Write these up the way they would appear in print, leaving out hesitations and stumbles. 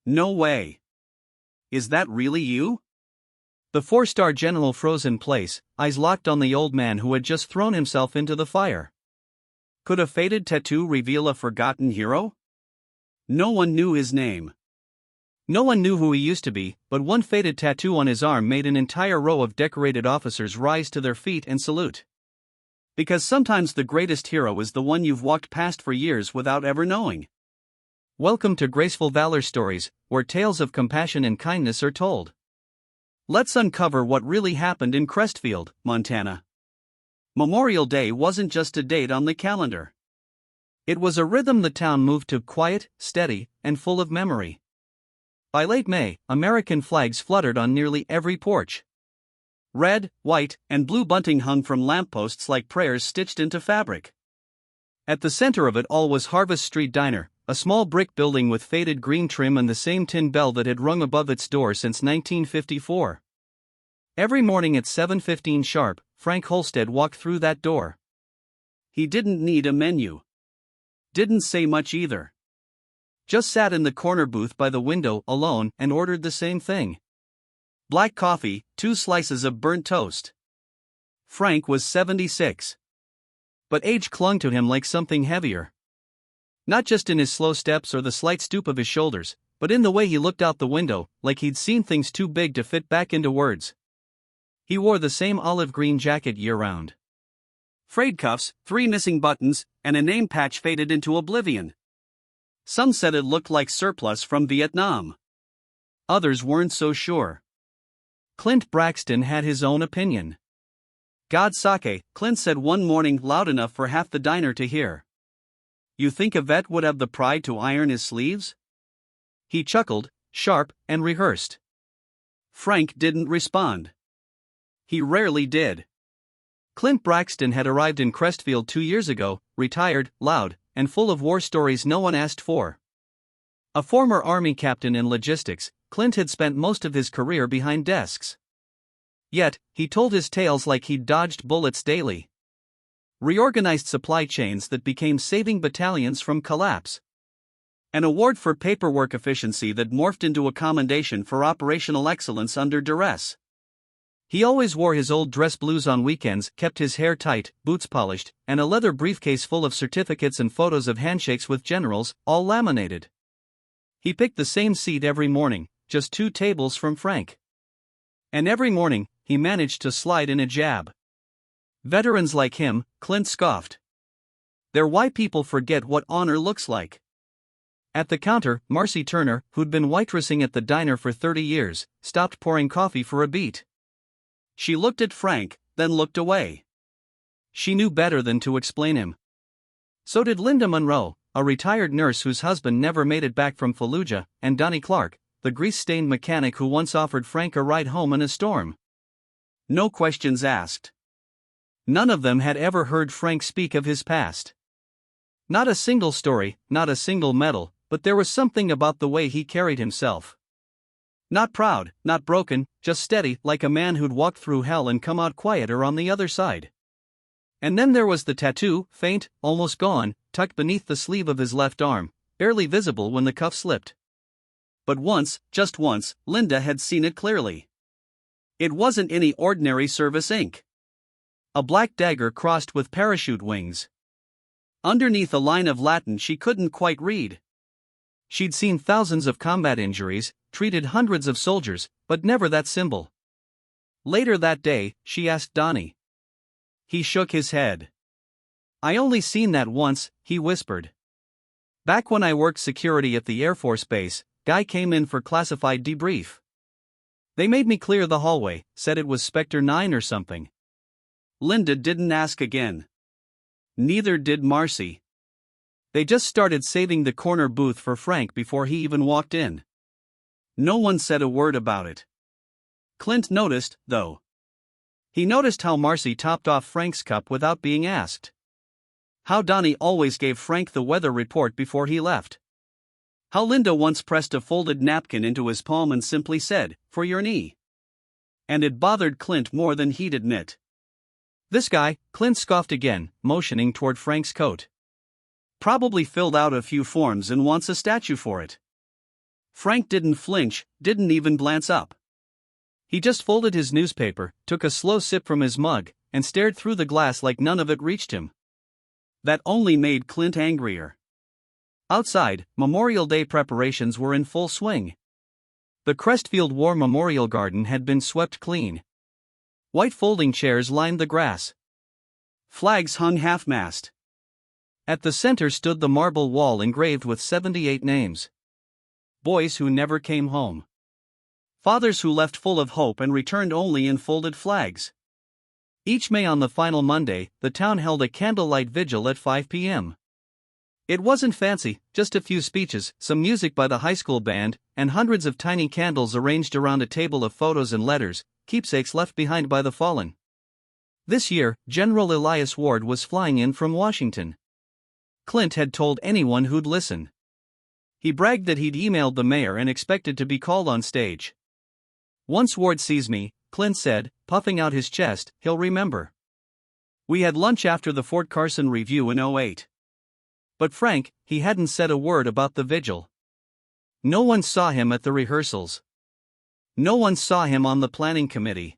No way. Is that really you? The four-star general froze in place, eyes locked on the old man who had just thrown himself into the fire. Could a faded tattoo reveal a forgotten hero? No one knew his name. No one knew who he used to be, but one faded tattoo on his arm made an entire row of decorated officers rise to their feet and salute. Because sometimes the greatest hero is the one you've walked past for years without ever knowing. Welcome to Graceful Valor Stories, where tales of compassion and kindness are told. Let's uncover what really happened in Crestfield, Montana. Memorial Day wasn't just a date on the calendar. It was a rhythm the town moved to, quiet, steady, and full of memory. By late May, American flags fluttered on nearly every porch. Red, white, and blue bunting hung from lampposts like prayers stitched into fabric. At the center of it all was Harvest Street Diner, a small brick building with faded green trim and the same tin bell that had rung above its door since 1954. Every morning at 7:15 sharp, Frank Holstead walked through that door. He didn't need a menu. Didn't say much either. Just sat in the corner booth by the window alone and ordered the same thing. Black coffee, 2 slices of burnt toast. Frank was 76. But age clung to him like something heavier. Not just in his slow steps or the slight stoop of his shoulders, but in the way he looked out the window, like he'd seen things too big to fit back into words. He wore the same olive green jacket year-round. Frayed cuffs, 3 missing buttons, and a name patch faded into oblivion. Some said it looked like surplus from Vietnam. Others weren't so sure. Clint Braxton had his own opinion. "God sake," Clint said one morning loud enough for half the diner to hear. "You think a vet would have the pride to iron his sleeves?" He chuckled, sharp and rehearsed. Frank didn't respond. He rarely did. Clint Braxton had arrived in Crestfield 2 years ago, retired, loud, and full of war stories no one asked for. A former Army captain in logistics, Clint had spent most of his career behind desks. Yet, he told his tales like he'd dodged bullets daily. Reorganized supply chains that became saving battalions from collapse. An award for paperwork efficiency that morphed into a commendation for operational excellence under duress. He always wore his old dress blues on weekends, kept his hair tight, boots polished, and a leather briefcase full of certificates and photos of handshakes with generals, all laminated. He picked the same seat every morning, just 2 tables from Frank. And every morning, he managed to slide in a jab. Veterans like him, Clint scoffed. They're why people forget what honor looks like. At the counter, Marcy Turner, who'd been waitressing at the diner for 30 years, stopped pouring coffee for a beat. She looked at Frank, then looked away. She knew better than to explain him. So did Linda Monroe, a retired nurse whose husband never made it back from Fallujah, and Donnie Clark, the grease-stained mechanic who once offered Frank a ride home in a storm. No questions asked. None of them had ever heard Frank speak of his past. Not a single story, not a single medal, but there was something about the way he carried himself. Not proud, not broken, just steady, like a man who'd walked through hell and come out quieter on the other side. And then there was the tattoo, faint, almost gone, tucked beneath the sleeve of his left arm, barely visible when the cuff slipped. But once, just once, Linda had seen it clearly. It wasn't any ordinary service ink. A black dagger crossed with parachute wings. Underneath a line of Latin she couldn't quite read. She'd seen thousands of combat injuries, treated hundreds of soldiers, but never that symbol. Later that day, she asked Donnie. He shook his head. "I only seen that once," he whispered. "Back when I worked security at the Air Force Base, guy came in for classified debrief. They made me clear the hallway, said it was Spectre 9 or something." Linda didn't ask again. Neither did Marcy. They just started saving the corner booth for Frank before he even walked in. No one said a word about it. Clint noticed, though. He noticed how Marcy topped off Frank's cup without being asked. How Donnie always gave Frank the weather report before he left. How Linda once pressed a folded napkin into his palm and simply said, "For your knee." And it bothered Clint more than he'd admit. "This guy," Clint scoffed again, motioning toward Frank's coat. "Probably filled out a few forms and wants a statue for it. Frank didn't flinch, didn't even glance up. He just folded his newspaper, took a slow sip from his mug, and stared through the glass like none of it reached him. That only made Clint angrier. Outside, Memorial Day preparations were in full swing. The Crestfield War Memorial Garden had been swept clean. White folding chairs lined the grass. Flags hung half-mast. At the center stood the marble wall engraved with 78 names. Boys who never came home. Fathers who left full of hope and returned only in folded flags. Each May on the final Monday, the town held a candlelight vigil at 5 p.m. It wasn't fancy, just a few speeches, some music by the high school band, and hundreds of tiny candles arranged around a table of photos and letters, keepsakes left behind by the fallen. This year, General Elias Ward was flying in from Washington. Clint had told anyone who'd listen. He bragged that he'd emailed the mayor and expected to be called on stage. "Once Ward sees me," Clint said, puffing out his chest, "he'll remember. We had lunch after the Fort Carson Review in '08. But Frank, he hadn't said a word about the vigil. No one saw him at the rehearsals. No one saw him on the planning committee.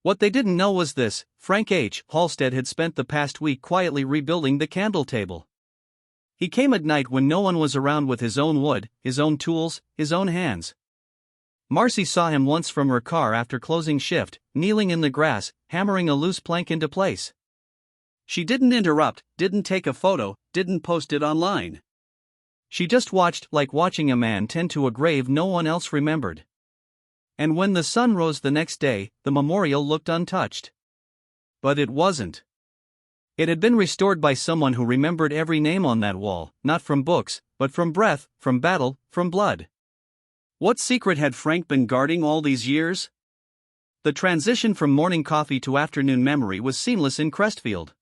What they didn't know was this: Frank H. Halstead had spent the past week quietly rebuilding the candle table. He came at night when no one was around with his own wood, his own tools, his own hands. Marcy saw him once from her car after closing shift, kneeling in the grass, hammering a loose plank into place. She didn't interrupt, didn't take a photo, didn't post it online. She just watched, like watching a man tend to a grave no one else remembered. And when the sun rose the next day, the memorial looked untouched. But it wasn't. It had been restored by someone who remembered every name on that wall, not from books, but from breath, from battle, from blood. What secret had Frank been guarding all these years? The transition from morning coffee to afternoon memory was seamless in Crestfield.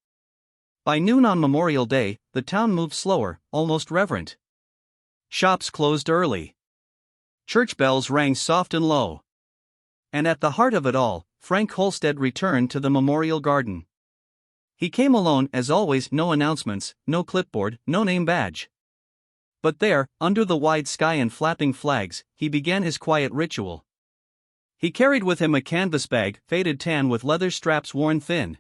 By noon on Memorial Day, the town moved slower, almost reverent. Shops closed early. Church bells rang soft and low. And at the heart of it all, Frank Halstead returned to the Memorial Garden. He came alone, as always, no announcements, no clipboard, no name badge. But there, under the wide sky and flapping flags, he began his quiet ritual. He carried with him a canvas bag, faded tan with leather straps worn thin.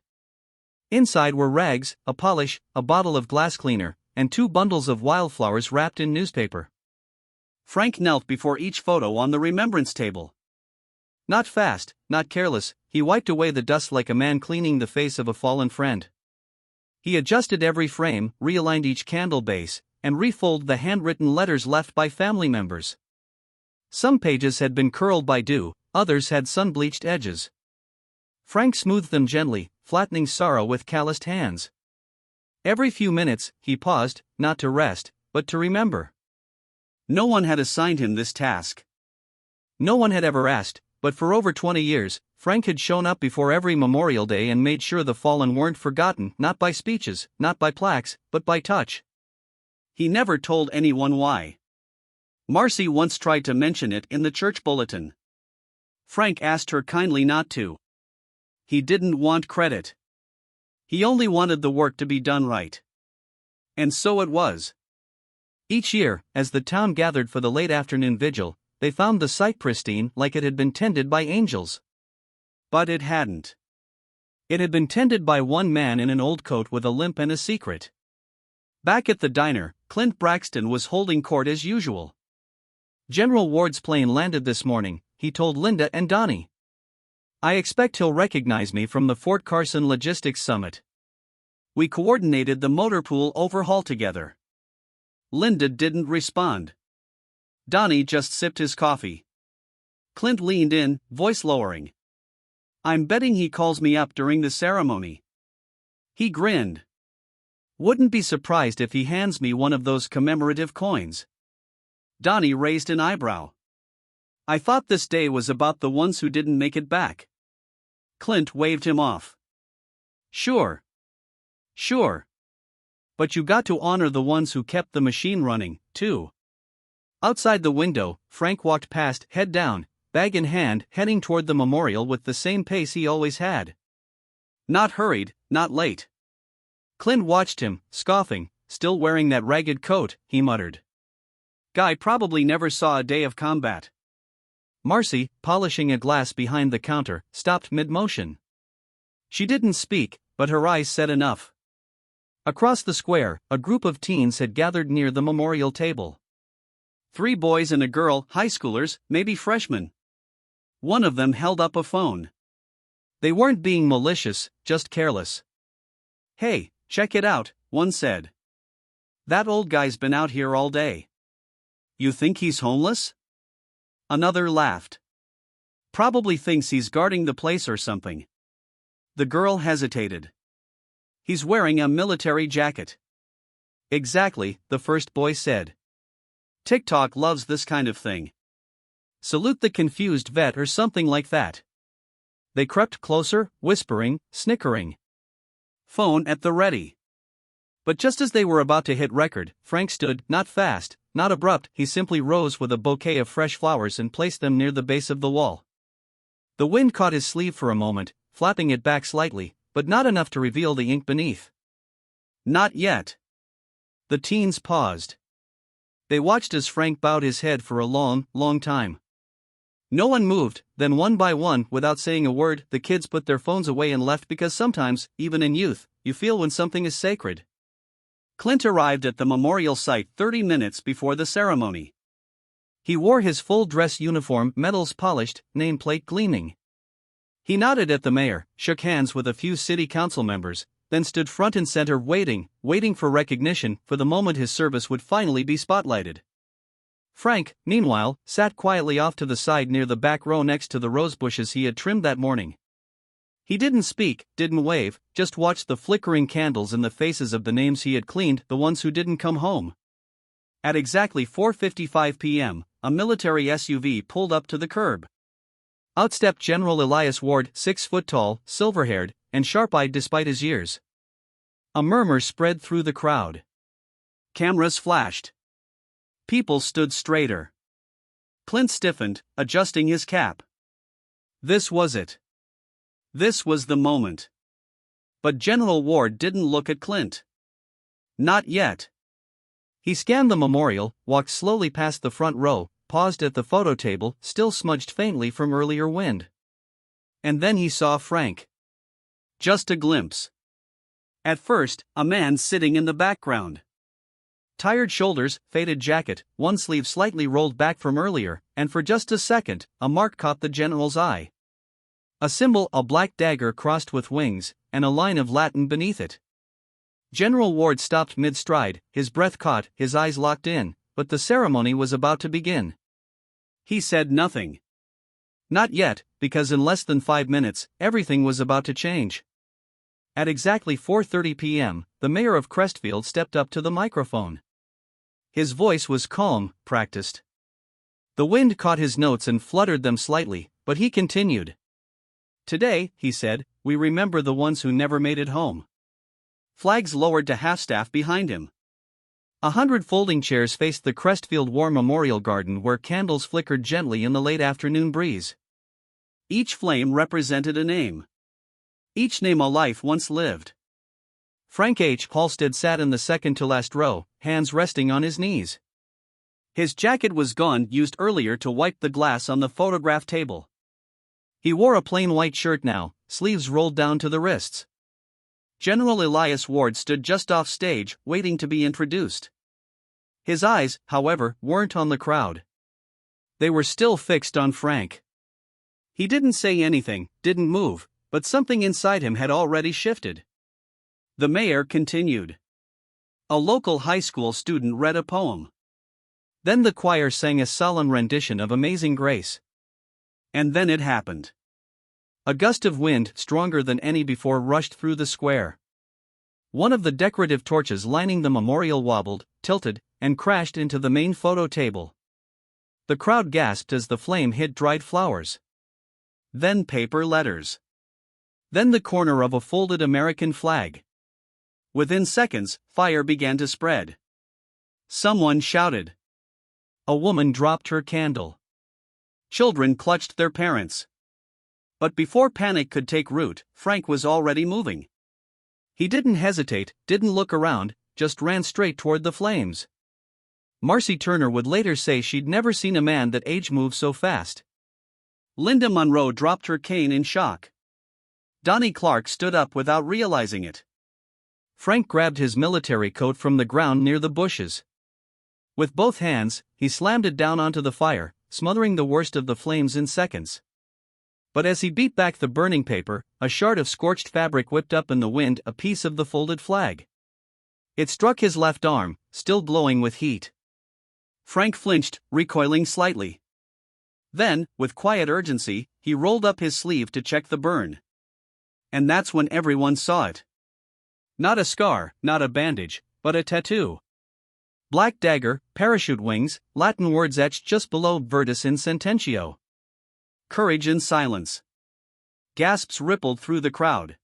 Inside were rags, a polish, a bottle of glass cleaner, and 2 bundles of wildflowers wrapped in newspaper. Frank knelt before each photo on the remembrance table. Not fast, not careless, he wiped away the dust like a man cleaning the face of a fallen friend. He adjusted every frame, realigned each candle base, and refolded the handwritten letters left by family members. Some pages had been curled by dew, others had sun-bleached edges. Frank smoothed them gently, flattening sorrow with calloused hands. Every few minutes, he paused, not to rest, but to remember. No one had assigned him this task. No one had ever asked, but for over 20 years, Frank had shown up before every Memorial Day and made sure the fallen weren't forgotten, not by speeches, not by plaques, but by touch. He never told anyone why. Marcy once tried to mention it in the church bulletin. Frank asked her kindly not to. He didn't want credit. He only wanted the work to be done right. And so it was. Each year, as the town gathered for the late afternoon vigil, they found the site pristine, like it had been tended by angels. But it hadn't. It had been tended by one man in an old coat with a limp and a secret. Back at the diner, Clint Braxton was holding court as usual. "General Ward's plane landed this morning," he told Linda and Donnie. "I expect he'll recognize me from the Fort Carson Logistics Summit. We coordinated the motor pool overhaul together." Linda didn't respond. Donnie just sipped his coffee. Clint leaned in, voice lowering. "I'm betting he calls me up during the ceremony." He grinned. "Wouldn't be surprised if he hands me one of those commemorative coins." Donnie raised an eyebrow. "I thought this day was about the ones who didn't make it back." Clint waved him off. Sure. But you got to honor the ones who kept the machine running, too." Outside the window, Frank walked past, head down, bag in hand, heading toward the memorial with the same pace he always had. Not hurried, not late. Clint watched him, scoffing. "Still wearing that ragged coat," he muttered. Guy probably never saw a day of combat. Marcy, polishing a glass behind the counter, stopped mid-motion. She didn't speak, but her eyes said enough. Across the square, a group of teens had gathered near the memorial table. 3 boys and a girl, high schoolers, maybe freshmen. One of them held up a phone. They weren't being malicious, just careless. "Hey, check it out," one said. "That old guy's been out here all day." "You think he's homeless?" Another laughed. "Probably thinks he's guarding the place or something." The girl hesitated. "He's wearing a military jacket." "Exactly," the first boy said. "TikTok loves this kind of thing. Salute the confused vet or something like that." They crept closer, whispering, snickering. Phone at the ready. But just as they were about to hit record, Frank stood, not fast, not abrupt, he simply rose with a bouquet of fresh flowers and placed them near the base of the wall. The wind caught his sleeve for a moment, flapping it back slightly, but not enough to reveal the ink beneath. "Not yet." The teens paused. They watched as Frank bowed his head for a long, long time. No one moved, then one by one, without saying a word, the kids put their phones away and left because sometimes, even in youth, you feel when something is sacred. Clint arrived at the memorial site 30 minutes before the ceremony. He wore his full dress uniform, medals polished, nameplate gleaming. He nodded at the mayor, shook hands with a few city council members, then stood front and center waiting for recognition, for the moment his service would finally be spotlighted. Frank, meanwhile, sat quietly off to the side near the back row next to the rose bushes he had trimmed that morning. He didn't speak, didn't wave, just watched the flickering candles and the faces of the names he had cleaned, the ones who didn't come home. At exactly 4:55 p.m., a military SUV pulled up to the curb. Out stepped General Elias Ward, 6 foot tall, silver-haired, and sharp-eyed despite his years. A murmur spread through the crowd. Cameras flashed. People stood straighter. Clint stiffened, adjusting his cap. This was it. This was the moment. But General Ward didn't look at Clint. Not yet. He scanned the memorial, walked slowly past the front row, paused at the photo table, still smudged faintly from earlier wind. And then he saw Frank. Just a glimpse. At first, a man sitting in the background. Tired shoulders, faded jacket, one sleeve slightly rolled back from earlier, and for just a second, a mark caught the general's eye. A symbol, a black dagger crossed with wings, and a line of Latin beneath it. General Ward stopped mid-stride, his breath caught, his eyes locked in, but the ceremony was about to begin. He said nothing. Not yet, because in less than 5 minutes, everything was about to change. At exactly 4:30 p.m., the mayor of Crestfield stepped up to the microphone. His voice was calm, practiced. The wind caught his notes and fluttered them slightly, but he continued. "Today," he said, "we remember the ones who never made it home." Flags lowered to half-staff behind him. 100 folding chairs faced the Crestfield War Memorial Garden where candles flickered gently in the late afternoon breeze. Each flame represented a name. Each name a life once lived. Frank H. Halstead sat in the second-to-last row, hands resting on his knees. His jacket was gone, used earlier to wipe the glass on the photograph table. He wore a plain white shirt now, sleeves rolled down to the wrists. General Elias Ward stood just off stage, waiting to be introduced. His eyes, however, weren't on the crowd. They were still fixed on Frank. He didn't say anything, didn't move, but something inside him had already shifted. The mayor continued. A local high school student read a poem. Then the choir sang a solemn rendition of Amazing Grace. And then it happened. A gust of wind, stronger than any before, rushed through the square. One of the decorative torches lining the memorial wobbled, tilted, and crashed into the main photo table. The crowd gasped as the flame hit dried flowers. Then paper letters. Then the corner of a folded American flag. Within seconds, fire began to spread. Someone shouted. A woman dropped her candle. Children clutched their parents. But before panic could take root, Frank was already moving. He didn't hesitate, didn't look around, just ran straight toward the flames. Marcy Turner would later say she'd never seen a man that age moved so fast. Linda Monroe dropped her cane in shock. Donnie Clark stood up without realizing it. Frank grabbed his military coat from the ground near the bushes. With both hands, he slammed it down onto the fire, smothering the worst of the flames in seconds. But as he beat back the burning paper, a shard of scorched fabric whipped up in the wind, a piece of the folded flag. It struck his left arm, still glowing with heat. Frank flinched, recoiling slightly. Then, with quiet urgency, he rolled up his sleeve to check the burn. And that's when everyone saw it. Not a scar, not a bandage, but a tattoo. Black dagger, parachute wings, Latin words etched just below Virtus in Sententio. Courage in silence. Gasps rippled through the crowd.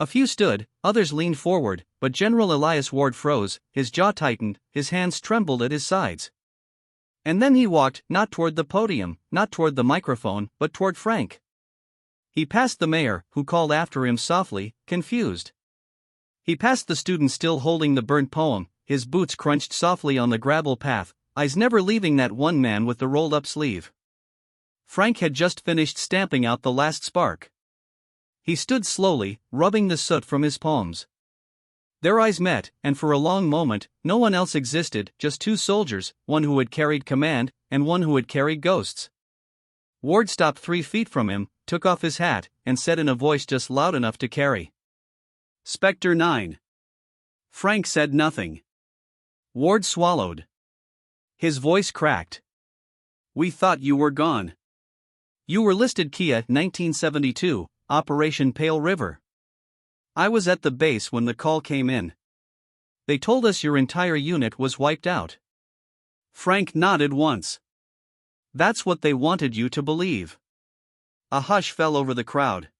A few stood, others leaned forward, but General Elias Ward froze, his jaw tightened, his hands trembled at his sides. And then he walked, not toward the podium, not toward the microphone, but toward Frank. He passed the mayor, who called after him softly, confused. He passed the student still holding the burnt poem, his boots crunched softly on the gravel path, eyes never leaving that one man with the rolled-up sleeve. Frank had just finished stamping out the last spark. He stood slowly, rubbing the soot from his palms. Their eyes met, and for a long moment, no one else existed, just two soldiers, one who had carried command, and one who had carried ghosts. Ward stopped 3 feet from him, took off his hat, and said in a voice just loud enough to carry. "Spectre 9. Frank said nothing. Ward swallowed. His voice cracked. "We thought you were gone. You were listed Kia 1972, Operation Pale River. I was at the base when the call came in. They told us your entire unit was wiped out." Frank nodded once. "That's what they wanted you to believe." A hush fell over the crowd.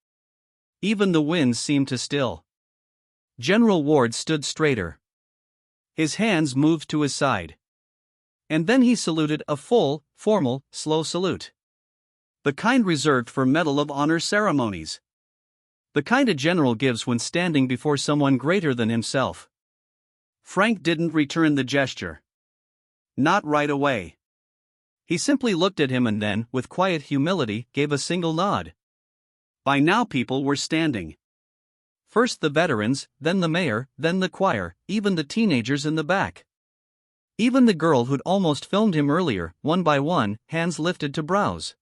Even the winds seemed to still. General Ward stood straighter. His hands moved to his side. And then he saluted, a full, formal, slow salute. The kind reserved for Medal of Honor ceremonies. The kind a general gives when standing before someone greater than himself. Frank didn't return the gesture. Not right away. He simply looked at him and then, with quiet humility, gave a single nod. By now people were standing. First the veterans, then the mayor, then the choir, even the teenagers in the back. Even the girl who'd almost filmed him earlier, one by one, hands lifted to brows.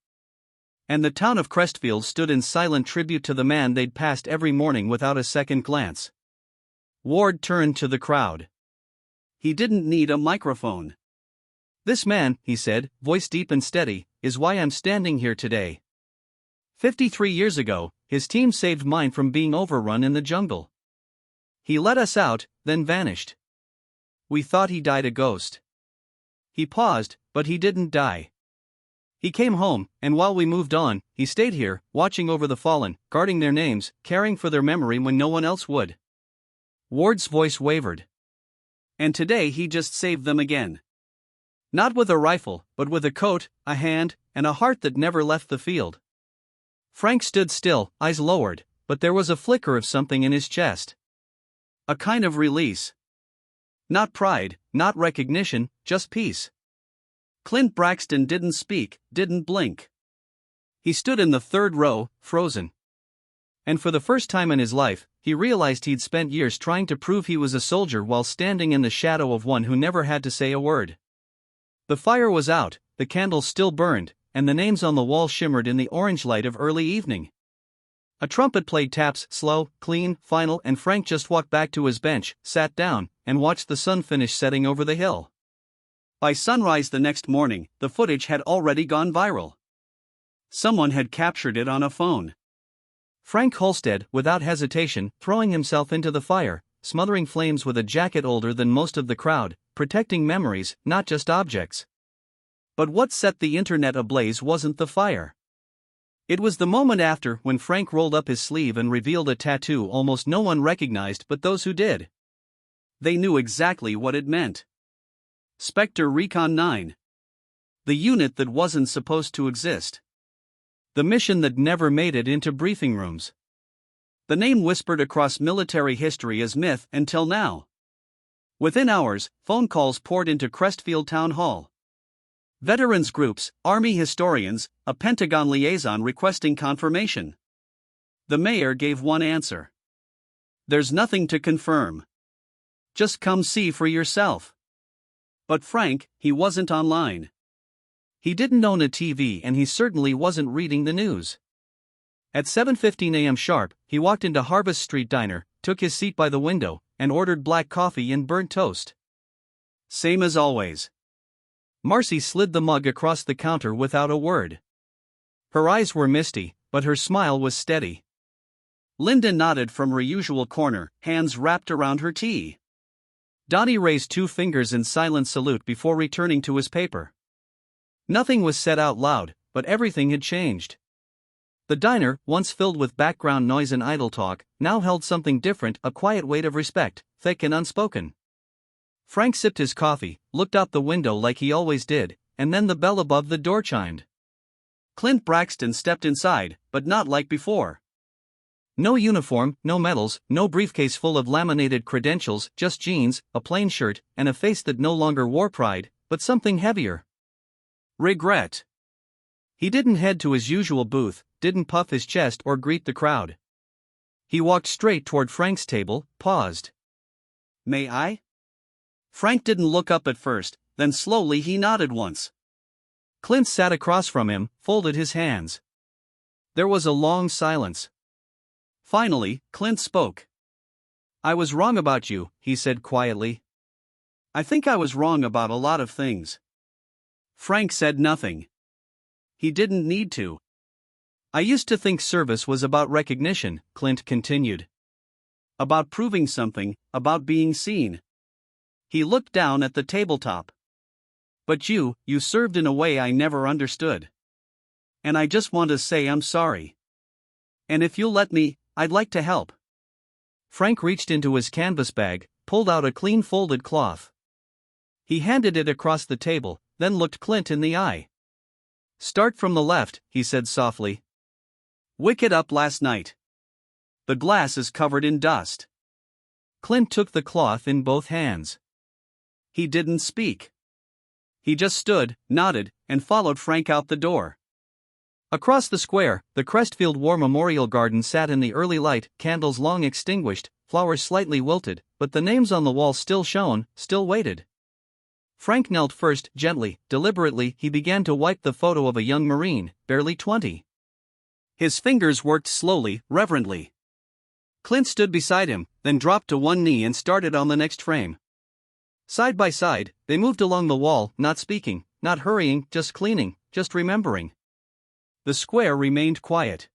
And the town of Crestfield stood in silent tribute to the man they'd passed every morning without a second glance. Ward turned to the crowd. He didn't need a microphone. "This man," he said, voice deep and steady, "is why I'm standing here today. 53 years ago, his team saved mine from being overrun in the jungle. He let us out, then vanished. We thought he died a ghost. He paused, but he didn't die. He came home, and while we moved on, he stayed here, watching over the fallen, guarding their names, caring for their memory when no one else would." Ward's voice wavered. "And today he just saved them again. Not with a rifle, but with a coat, a hand, and a heart that never left the field." Frank stood still, eyes lowered, but there was a flicker of something in his chest. A kind of release. Not pride, not recognition, just peace. Clint Braxton didn't speak, didn't blink. He stood in the third row, frozen. And for the first time in his life, he realized he'd spent years trying to prove he was a soldier while standing in the shadow of one who never had to say a word. The fire was out, the candles still burned, and the names on the wall shimmered in the orange light of early evening. A trumpet played taps, slow, clean, final, and Frank just walked back to his bench, sat down, and watched the sun finish setting over the hill. By sunrise the next morning, the footage had already gone viral. Someone had captured it on a phone. Frank Holstead, without hesitation, throwing himself into the fire, smothering flames with a jacket older than most of the crowd, protecting memories, not just objects. But what set the internet ablaze wasn't the fire. It was the moment after, when Frank rolled up his sleeve and revealed a tattoo almost no one recognized but those who did. They knew exactly what it meant. Spectre Recon 9. The unit that wasn't supposed to exist. The mission that never made it into briefing rooms. The name whispered across military history as myth until now. Within hours, phone calls poured into Crestfield Town Hall. Veterans groups, Army historians, a Pentagon liaison requesting confirmation. The mayor gave one answer. There's nothing to confirm. Just come see for yourself. But Frank, he wasn't online. He didn't own a TV and he certainly wasn't reading the news. At 7:15 a.m. sharp, he walked into Harvest Street Diner, took his seat by the window, and ordered black coffee and burnt toast. Same as always. Marcy slid the mug across the counter without a word. Her eyes were misty, but her smile was steady. Linda nodded from her usual corner, hands wrapped around her tea. Donnie raised 2 fingers in silent salute before returning to his paper. Nothing was said out loud, but everything had changed. The diner, once filled with background noise and idle talk, now held something different, a quiet weight of respect, thick and unspoken. Frank sipped his coffee, looked out the window like he always did, and then the bell above the door chimed. Clint Braxton stepped inside, but not like before. No uniform, no medals, no briefcase full of laminated credentials, just jeans, a plain shirt, and a face that no longer wore pride, but something heavier. Regret. He didn't head to his usual booth, didn't puff his chest or greet the crowd. He walked straight toward Frank's table, paused. May I? Frank didn't look up at first, then slowly he nodded once. Clint sat across from him, folded his hands. There was a long silence. Finally, Clint spoke. I was wrong about you, he said quietly. I think I was wrong about a lot of things. Frank said nothing. He didn't need to. I used to think service was about recognition, Clint continued. About proving something, about being seen. He looked down at the tabletop. But you served in a way I never understood. And I just want to say I'm sorry. And if you'll let me, I'd like to help. Frank reached into his canvas bag, pulled out a clean folded cloth. He handed it across the table, then looked Clint in the eye. Start from the left, he said softly. Wick it up last night. The glass is covered in dust. Clint took the cloth in both hands. He didn't speak. He just stood, nodded, and followed Frank out the door. Across the square, the Crestfield War Memorial Garden sat in the early light, candles long extinguished, flowers slightly wilted, but the names on the wall still shone, still waited. Frank knelt first, gently, deliberately. He began to wipe the photo of a young Marine, barely 20. His fingers worked slowly, reverently. Clint stood beside him, then dropped to one knee and started on the next frame. Side by side, they moved along the wall, not speaking, not hurrying, just cleaning, just remembering. The square remained quiet.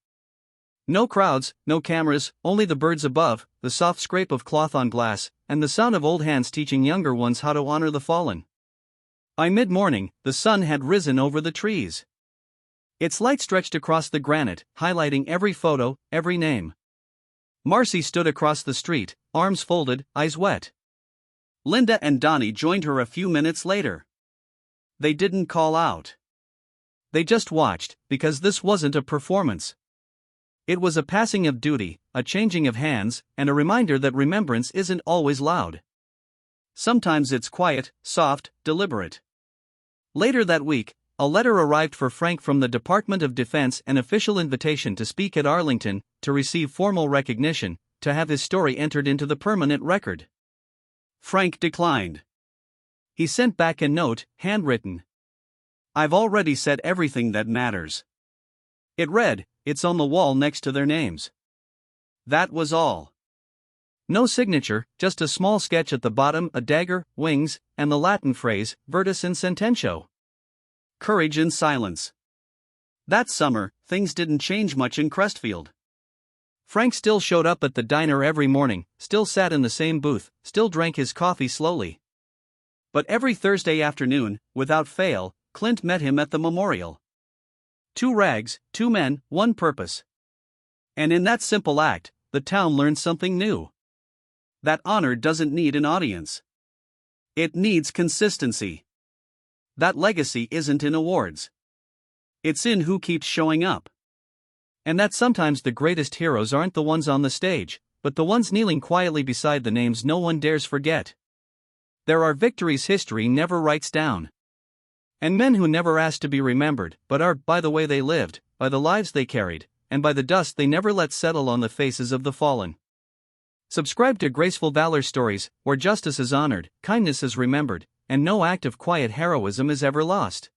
No crowds, no cameras, only the birds above, the soft scrape of cloth on glass, and the sound of old hands teaching younger ones how to honor the fallen. By mid-morning, the sun had risen over the trees. Its light stretched across the granite, highlighting every photo, every name. Marcy stood across the street, arms folded, eyes wet. Linda and Donnie joined her a few minutes later. They didn't call out. They just watched, because this wasn't a performance. It was a passing of duty, a changing of hands, and a reminder that remembrance isn't always loud. Sometimes it's quiet, soft, deliberate. Later that week, a letter arrived for Frank from the Department of Defense, an official invitation to speak at Arlington, to receive formal recognition, to have his story entered into the permanent record. Frank declined. He sent back a note, handwritten. I've already said everything that matters. It read, it's on the wall next to their names. That was all. No signature, just a small sketch at the bottom, a dagger, wings, and the Latin phrase, Virtus in Sententio. Courage in silence. That summer, things didn't change much in Crestfield. Frank still showed up at the diner every morning, still sat in the same booth, still drank his coffee slowly. But every Thursday afternoon, without fail, Clint met him at the memorial. 2 rags, 2 men, 1 purpose. And in that simple act, the town learned something new. That honor doesn't need an audience. It needs consistency. That legacy isn't in awards. It's in who keeps showing up. And that sometimes the greatest heroes aren't the ones on the stage, but the ones kneeling quietly beside the names no one dares forget. There are victories history never writes down. And men who never asked to be remembered, but are, by the way they lived, by the lives they carried, and by the dust they never let settle on the faces of the fallen. Subscribe to Graceful Valor Stories, where justice is honored, kindness is remembered, and no act of quiet heroism is ever lost.